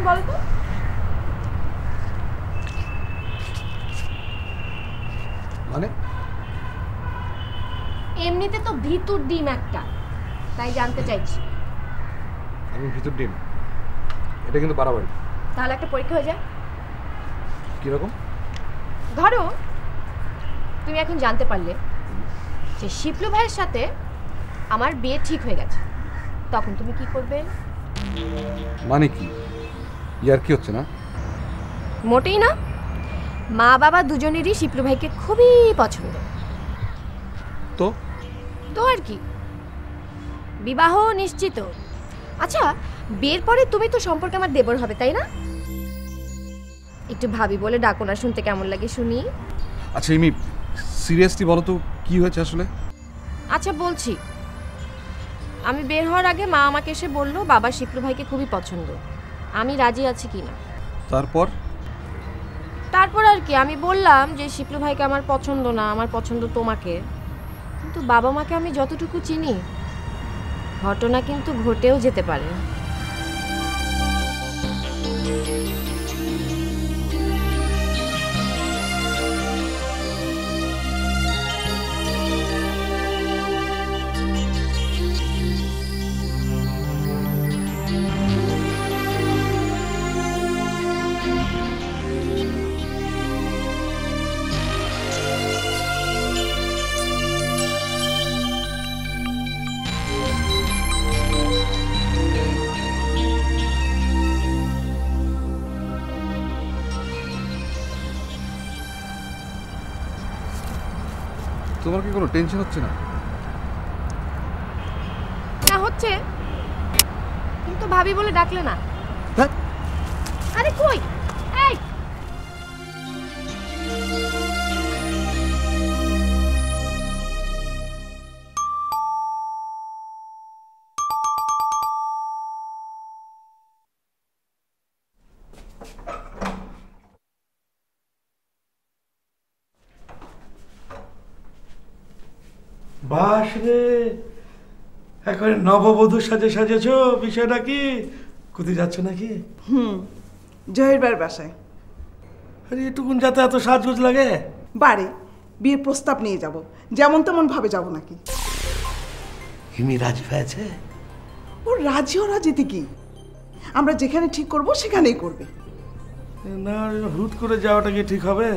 বলো তো? মানে এমনিতে তো ভিতর ডিম একটা, তাই জানতে চাইছি। আমি ভিতর ডিম? এটা কিন্তু বাড়াবাড়ি। তাহলে একটা পরীক্ষা হয়ে যায়। কিরকম? ধরো তুমি এখন জানতে পারলে যে শিপলু ভাইয়ের সাথে আমার বিয়ে ঠিক হয়ে গেছে, তখন তুমি কি করবে? মানে কি? ইয়ার কি হচ্ছে না? মোটেই না। মা বাবা দুজনেরই শিপলু ভাইকে খুবই পছন্দ। তো তো আর কি, বিবাহ নিশ্চিত। আচ্ছা, বিয়ের পরে তুমি তো সম্পর্কে আমার দেবর হবে, তাই না? একটু ভাবি বলে ডাকো না, শুনতে কেমন লাগে শুনি। আচ্ছা ইমি, সিরিয়াসলি বলো তো কি হয়েছে আসলে? আচ্ছা বলছি, আমি বের হওয়ার আগে মা আমাকে এসে বললো বাবা শিপলু ভাইকে খুবই পছন্দ, আমি রাজি আছি কিনা। তারপর? তারপর আর কি, আমি বললাম যে শিপলু ভাইকে আমার পছন্দ না, আমার পছন্দ তোমাকে। কিন্তু বাবা মাকে আমি যতটুকু চিনি, ঘটনা কিন্তু ঘটেও যেতে পারে। তোমার কি কোনো টেনশন হচ্ছে না? না হচ্ছে, কিন্তু ভাবি বলে ডাকলে না। আরে কই, এই বাস রে, এখন নববধূ সাজে সাজেছ, বিষয়টা কি? কোথায় যাচ্ছ নাকি? জহির ভাইয়ের বাসায়। আরে এটুকুন যাতে এত সাজগোজ লাগে? বাড়ি বিয়ের প্রস্তাব নিয়ে যাব, যেমন তেমন ভাবে যাব নাকি? হিমি রাজি হয়েছে? ও রাজি, ও রাজিতে কি, আমরা যেখানে ঠিক করব সেখানেই করবে। না, হুট করে যাওয়াটা কি ঠিক হবে?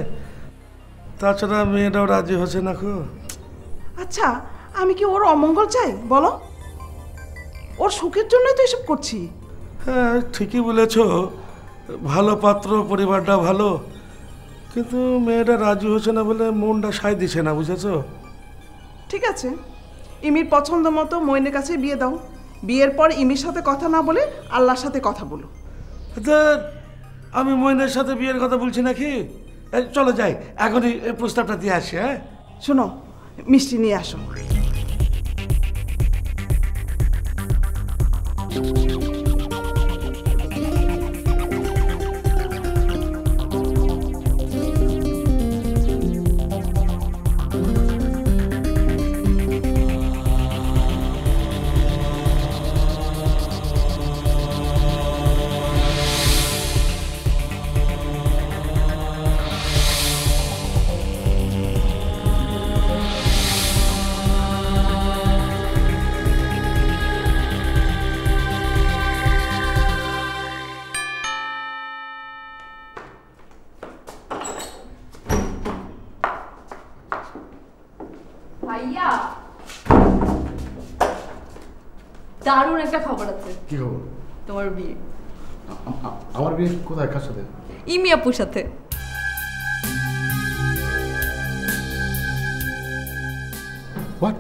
তাছাড়া মেয়েটাও রাজি হচ্ছে না খো। আচ্ছা, আমি কি ওর অমঙ্গল চাই বলো? ওর সুখের জন্যই তো এসব করছি। হ্যাঁ ঠিকই বলেছ, ভালো পাত্র, পরিবারটা ভালো, কিন্তু মেয়েটা রাজি হচ্ছে না বলে মনটা সায় দিচ্ছে না, বুঝেছো? ঠিক আছে, ইমির পছন্দ মতো মইনের কাছে বিয়ে দাও। বিয়ের পর ইমির সাথে কথা না বলে আল্লাহর সাথে কথা বলো। আমি মইনের সাথে বিয়ের কথা বলছি নাকি? চলো যাই, এখনই প্রস্তাবটা দিয়ে আসি। হ্যাঁ শোনো, মিষ্টি নিয়ে আসো। ভাইয়া, দারুণ একটা খবর আছে। কি খবর? তোমার বিয়ে। আমার বিয়ে কোথায়, কার সাথে? ইমি আপুর সাথে। হোয়াট?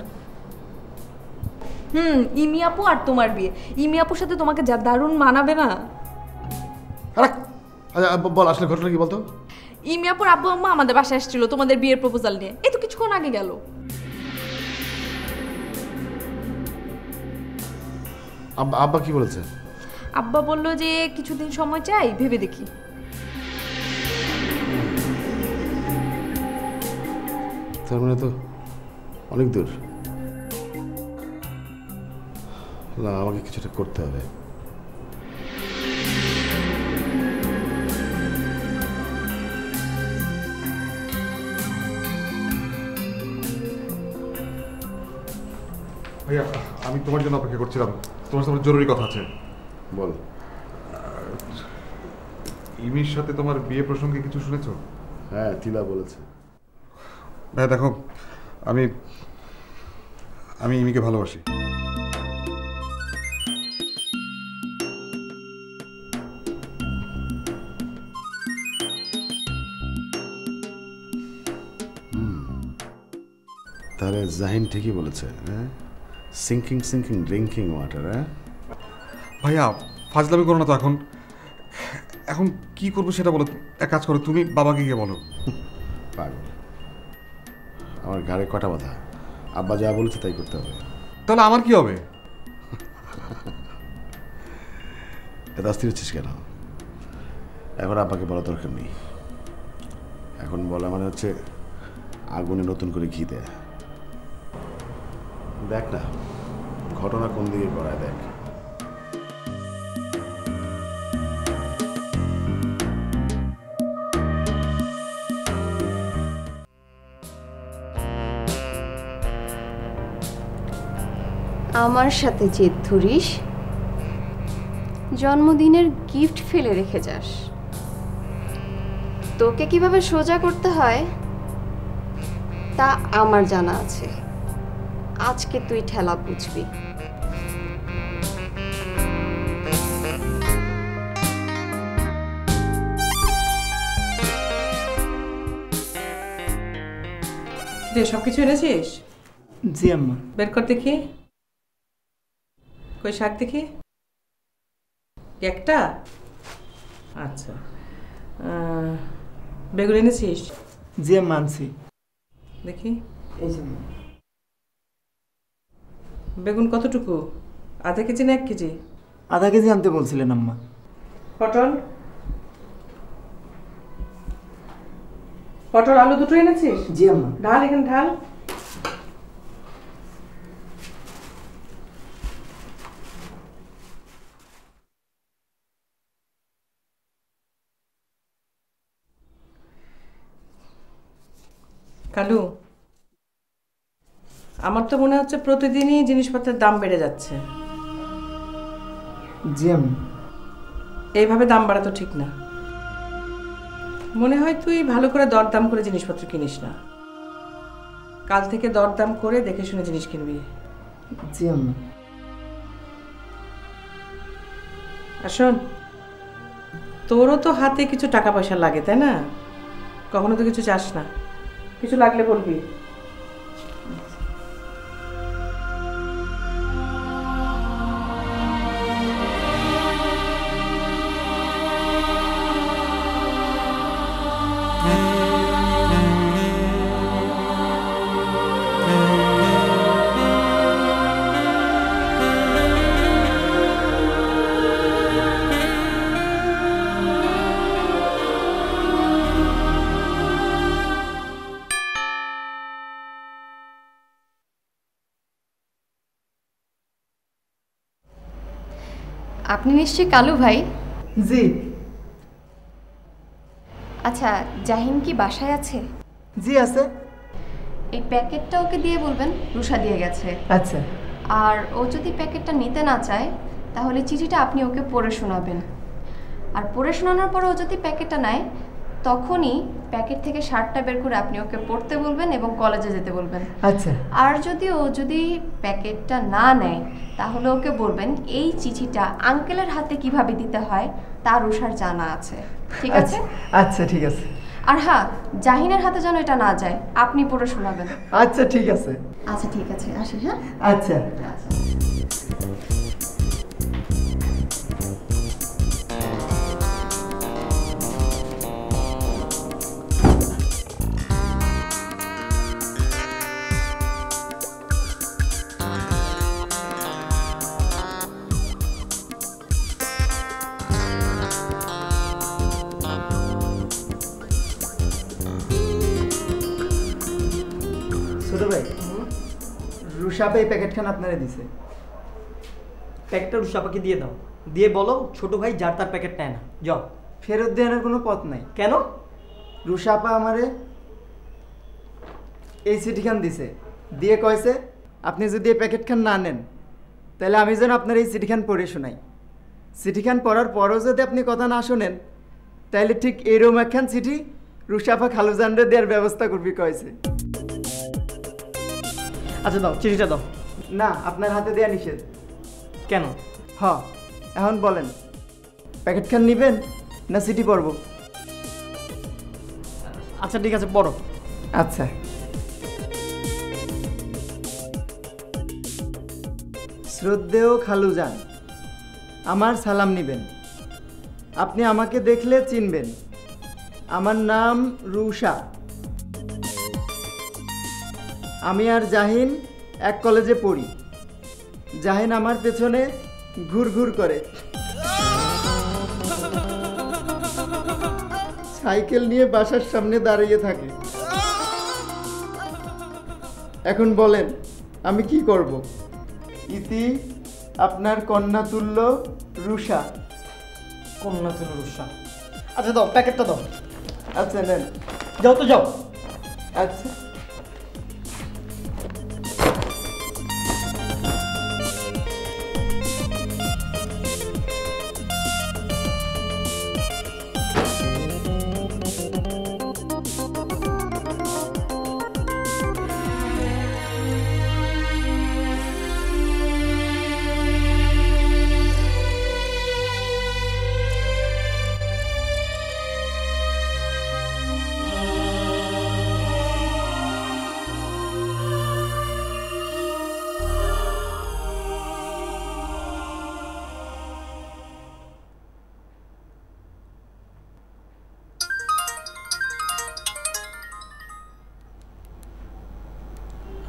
ইমি আপু আর তোমার বিয়ে। ইমি আপুর সাথে তোমাকে যা দারুণ মানাবে না। বল আসলে ঘটনা কি বলতো? ইমি আপুর আব্বু আম্মা আমাদের বাসায় আসছিল তোমাদের বিয়ের প্রপোজাল নিয়ে, এই তো কিছুক্ষণ আগে গেল। আব্বা কি বলেছে? আব্বা বলল যে কিছুদিন সময় চাই, ভেবে দেখি। তার মানে তো অনেক দূর। না, আমাকে কিছুটা করতে হবে। ভাইয়া আমি তোমার জন্য অপেক্ষা করছিলাম, তোমার সাথে জরুরি কথা আছে। বল। ইমির সাথে তোমার বিয়ে প্রসঙ্গে কিছু শুনেছো? হ্যাঁ, তিলা বলেছে। ভাইয়া দেখো, আমি আমি ইমিকে ভালোবাসি। তাহলে জাহিন ঠিকই বলেছে। হ্যাঁ, সিঙ্কিং সিঙ্কিং ড্রিঙ্কিং ওয়াটার। হ্যাঁ ভাইয়া ফাজলামি করো না তো। এখন এখন কি করবো সেটা বলো। এক কাজ করো, তুমি বাবাকে গিয়ে বলো। পাগল, আমার ঘাড়ে কটা বাঁধা। আব্বা যা বলেছে তাই করতে হবে। তাহলে আমার কি হবে? এত অস্থির হচ্ছিস কেন? এখন আব্বাকে বলা দরকার নেই। এখন বলা মানে হচ্ছে আগুনে নতুন করে ঘি দেয়া। দেখ না ঘটনা কোন দিকে গড়ায়, দেখ। আমার সাথে জেদ ধরিস, জন্মদিনের গিফট ফেলে রেখে যাস। তোকে কিভাবে সোজা করতে হয় তা আমার জানা আছে। আজকে তুই ঠেলা বুঝবি। সব কিছু এনেছিস? জি আম্মা। বের কর দেখি। কই শাক দেখি। একটা? আচ্ছা। বেগুন এনেছিস? জি আম্মা আনছি। দেখি। এই যে বেগুন কতটুকু? আধা কেজি না 1 কেজি? আধা কেজি আনতে বলছিলেন আম্মা। পটল? পটল আলু দুটো এনেছিস? জি আম্মা। ঢাল এখানে ঢাল। কালু, আমার তো মনে হচ্ছে প্রতিদিনই জিনিসপত্রের দাম বেড়ে যাচ্ছে। জি আম্মা। এইভাবে দাম বাড়া তো ঠিক না। মনে হয় তুই ভালো করে দরদাম করে জিনিসপত্র কিনিস না। কাল থেকে দরদাম করে দেখে শুনে জিনিস কিনবি। জি আম্মা। আর শোন, তোরও তো হাতে কিছু টাকা পয়সা লাগে, তাই না? কখনো তো কিছু চাস না। কিছু লাগলে বলবি। আপনি নিশ্চয়ই কালু ভাই? জি। আচ্ছা, জাহিন কি বাসায় আছে? জি আছে। এই প্যাকেটটা ওকে দিয়ে বলবেন রুষা দিয়ে গেছে। আচ্ছা। আর ও যদি প্যাকেটটা নিতে না চায় তাহলে চিঠিটা আপনি ওকে পড়ে শোনাবেন। আর পড়ে শোনানোর পরে ও যদি প্যাকেটটা নেয় তখনই প্যাকেট থেকে শার্টটা বের করে আপনি ওকে পড়তে বলবেন এবং কলেজে যেতে বলবেন। আচ্ছা। আর যদি প্যাকেটটা না নেয় তাহলে ওকে বলবেন এই চিঠিটা আঙ্কেলের হাতে কিভাবে দিতে হয় তার রুষার জানা আছে। ঠিক আছে? আচ্ছা ঠিক আছে। আর হ্যাঁ, জাহিনের হাতে যেন এটা না যায়, আপনি পড়ে শোনাবেন। আচ্ছা ঠিক আছে। আচ্ছা ঠিক আছে, আসি। হ্যাঁ আচ্ছা। ছোট ভাই, রুষাপা এই প্যাকেটখানা আপনারা দিছে। প্যাকেটটা রুষাপাকে দিয়ে দাও, দিয়ে বলো ছোট ভাই যার তার প্যাকেট নেয় না। যাও। ফেরত দেওয়ার কোনো পথ নাই। কেন? রুষাপা আমারে এই চিঠিখান দিছে, দিয়ে কয়েছে আপনি যদি এই প্যাকেটখান না নেন তাহলে আমি যেন আপনার এই চিঠিখান পড়ে শোনাই। চিঠিখান পড়ার পরও যদি আপনি কথা না শোনেন তাহলে ঠিক এরকম একখান চিঠি রুশাফা খালুজানরে দেওয়ার ব্যবস্থা করবি কয়েছে। আচ্ছা দাও, চিঠিটা দাও। না, আপনার হাতে দেয়া নিষেধ। কেন? এখন বলেন, প্যাকেটখান নেবেন না চিঠি পড়ব? আচ্ছা ঠিক আছে, পড়ো। আচ্ছা। শ্রদ্ধেয় খালুজান, আমার সালাম নিবেন। আপনি আমাকে দেখলে চিনবেন। আমার নাম রুশা। আমি আর জাহিন এক কলেজে পড়ি। জাহিন আমার পেছনে ঘুরঘুর করে, সাইকেল নিয়ে বাসার সামনে দাঁড়িয়ে থাকে। এখন বলেন আমি কি করব? ইতি আপনার কন্যাতুল্য রুশা। কন্যাতুল্য রুশা। আচ্ছা দাও, প্যাকেটটা দাও। আচ্ছা নেন। যাও তো, যাও। আচ্ছা।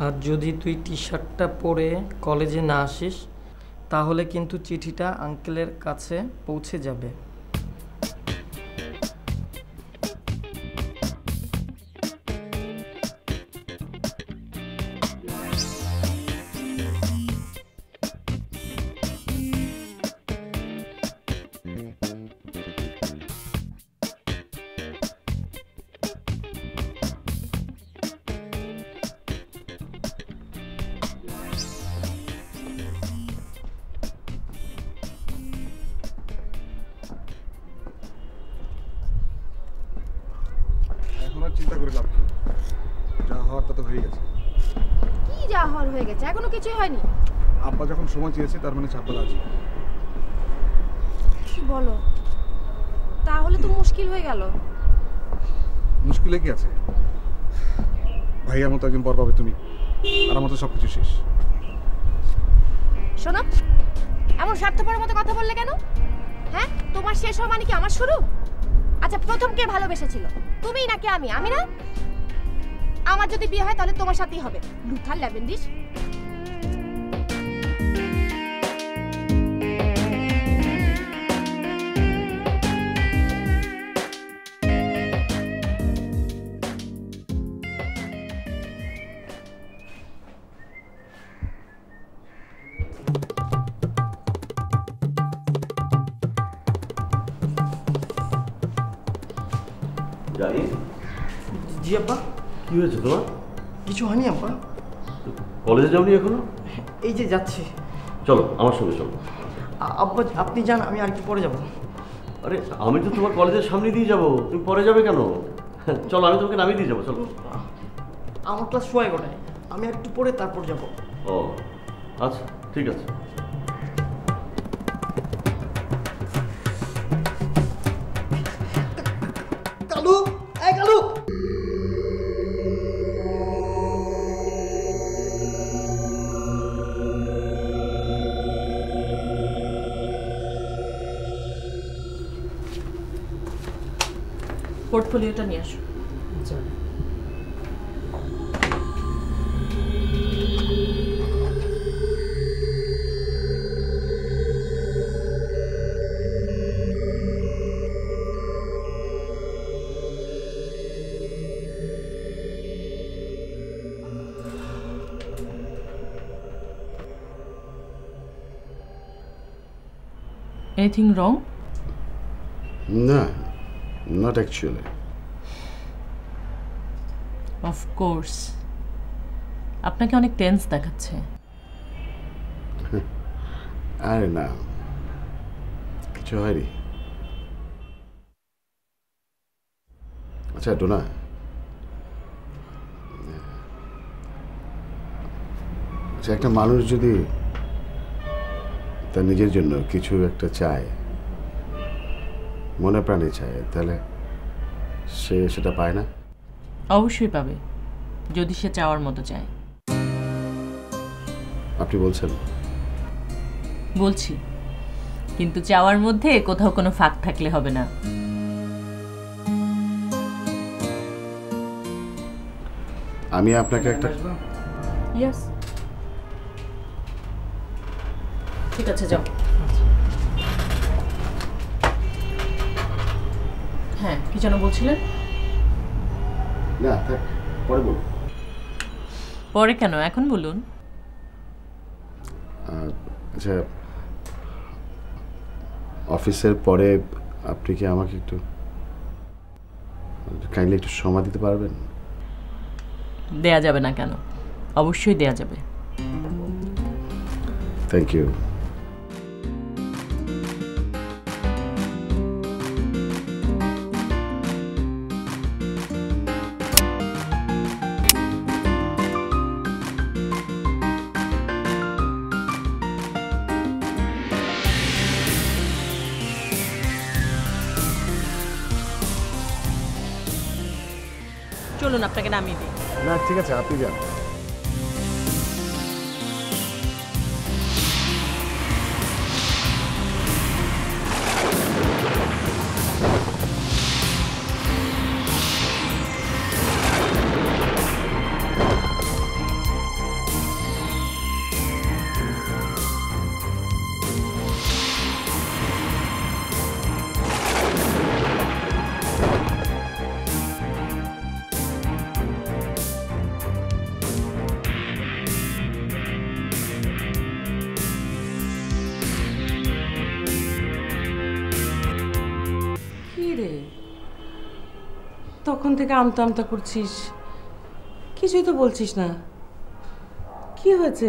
আর যদি তুই টি শার্টটা পরে কলেজে না আসিস তাহলে কিন্তু চিঠিটা আঙ্কেলের কাছে পৌঁছে যাবে। এখন আর চিন্তা করে লাভ কি? যা হওয়ার তা তো হয়ে গেছে। কি যা হওয়ার হয়ে গেছে? এখনো কিছুই হয়নি। আব্বা যখন সময় চেয়েছে তার মানে চাপা আছে। কি বলো? তাহলে তো মুশকিল হয়ে গেল। মুশকিলে কি আছে? ভাইয়ার মতো একদিন পর পাবে তুমি, আর আমার তো সবকিছু শেষ। শোনো, এমন স্বার্থপরের মতো কথা বললে কেন? হ্যাঁ, তোমার শেষ হওয়া মানে কি আমার শুরু? আচ্ছা, প্রথম কে ভালোবেসেছিল, তুমি নাকি আমি? আমি না? আমার যদি বিয়ে হয় তাহলে তোমার সাথেই হবে। লুথার ল্যাভেন্ডিস। জানি। জি আব্বা। কি হয়েছে তোমার? কিছু হয়নি আব্বা। কলেজে যাওনি এখনো? এই যে যাচ্ছি। চলো আমার সঙ্গে চলো। আব্বা আপনি যান, আমি আর একটু পরে যাব। আরে আমি তো তোমার কলেজের সামনে দিয়ে যাবো, তুমি পরে যাবে কেন? চলো আমি তোমাকে নামিয়ে দিয়ে যাবো, চলো। আমার ক্লাস 11টায়, আমি আর একটু পরে তারপর যাব। ও আচ্ছা ঠিক আছে। কালু, এই কালু। পোর্টফোলিওটা নিয়ে আসো। Anything wrong? No, not actually. Of course. আপনাকে অনেক টেন্স দেখাচ্ছে। আরে না, কিছু হয়নি। আচ্ছা টোনা, আচ্ছা একটা মানুষ যদি তার নিজের জন্য কিছু একটা চায়, মনে প্রাণে চায়, তাহলে সে সেটা পায় না? অবশ্যই পাবে, যদি সে চাওয়ার মতো চায়। আপনি বলছেন? বলছি, কিন্তু চাওয়ার মধ্যে কোথাও কোনো ফাঁক থাকলে হবে না। আমি আপনাকে একটা ইয়েস, ঠিক আছে যাও। হ্যাঁ, কি যেন বলছিলেন? না থাক, পরে বলুন। পরে কেন, এখন বলুন। আচ্ছা, অফিসের পরে আপনি কি আমাকে একটু কাইন্ডলি একটু সময় দিতে পারবেন? দেয়া যাবে না কেন, অবশ্যই দেয়া যাবে। Thank you. চলুন আপনাকে নামিয়ে দিই। না ঠিক আছে, আপনি যান। তখন থেকে আমতা আমতা করছিস, কিছুই তো বলছিস না। কি হয়েছে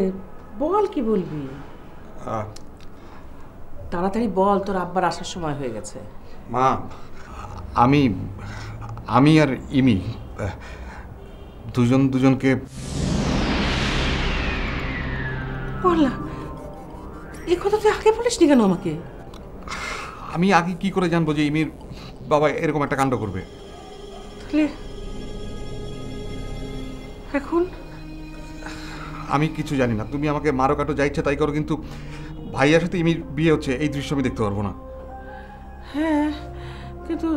বল, কি বলবি? তাড়াতাড়ি বল, তোর আব্বার আসার সময় হয়ে গেছে। মা, আমি আর ইমি দুজনকে বললা, এই কথা তুই আগে বলিসনি কেন আমাকে? আমি আগে কি করে জানবো যে ইমির বাবা এরকম একটা কাণ্ড করবে? এখন আমি কিছু জানি না, তুমি আমাকে মারো কাটো যা ইচ্ছা তাই করো, কিন্তু ভাইয়ার সাথে ইমির বিয়ে হচ্ছে এই দৃশ্য আমি দেখতে পারবো না। হ্যাঁ, কিন্তু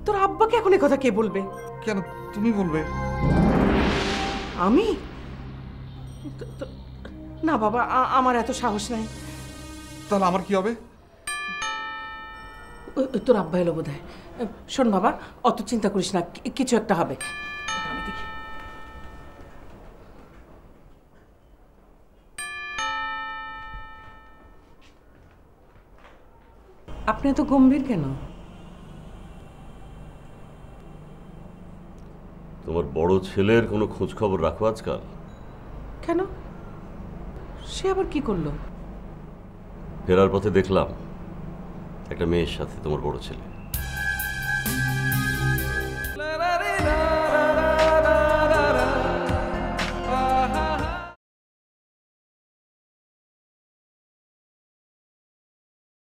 তোর আব্বাকে এখন এই কথা কে বলবে? কেন তুমি বলবে? আমি? না বাবা, আমার এত সাহস নাই। তাহলে আমার কি হবে? তোর আব্বা এলো বোধ হয়। শোন বাবা, অত চিন্তা করিস না, কিছু একটা হবে। আমি দেখি। আপনি এত গম্ভীর কেন? তোমার বড় ছেলের কোনো খোঁজ খবর রাখো আজকাল? কেন, সে আবার কি করলো? ফেরার পথে দেখলাম একটা মেয়ের সাথে তোমার বড় ছেলে।